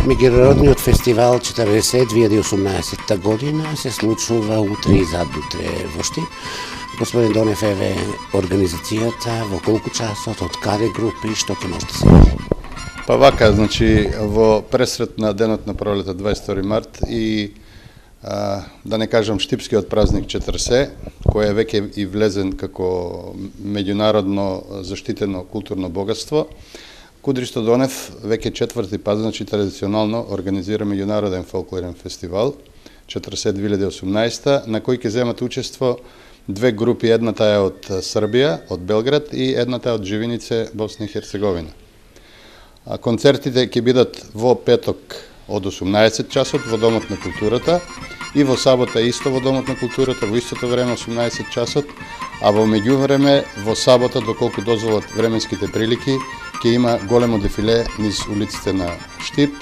Меѓународниот фестивал 40 2018 година се случува утре и задутре во Штип. Господин Донев, еве организацијата, во колку часот, од каде групи, што ќе може да се види? Па вака, значи, во пресрет на денот на пролета 22 март и да не кажам Штипскиот празник 40, кој е веќе и влезен како меѓународно заштитено културно богатство, Кудристо Донев веќе четврти пат, значи традиционално организира меѓународен фолклорен фестивал 40 2018, на кој ќе земат учество две групи, едната е од Србија, од Белград и едната е од Живинице, Босна и Херцеговина. Концертите ќе бидат во петок од 18 часот во Домот на културата и во сабота исто во Домот на културата во истото време 18 часот, а во меѓувреме во сабота, доколку дозволат временските прилики, ќе има големо дефиле низ улиците на Штип,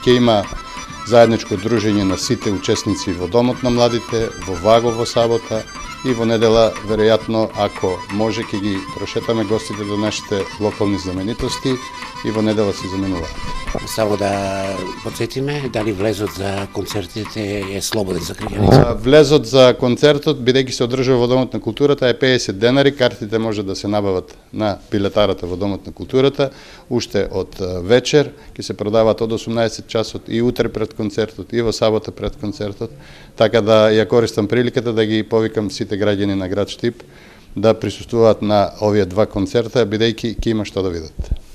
ќе има заедничко дружење на сите учесници во Домот на младите, во Ваго во сабота и во недела, веројатно, ако може, ќе ги прошетаме гостите до нашите локални знаменитости и во недела се заменуваат. Само да подсетиме, дали влезот за концертите е слободен за граѓаните? Влезот за концертот, бидејќи се одржува во Домот на културата, е 50 денари. Картите може да се набават на билетарата во Домот на културата. Уште од вечер ќе се продаваат од 18 часот и утре пред концертот и во сабота пред концертот. Така да ја користам приликата да ги повикам сите граѓани на град Штип да присуствуваат на овие два концерта, бидејќи ќе има што да видат.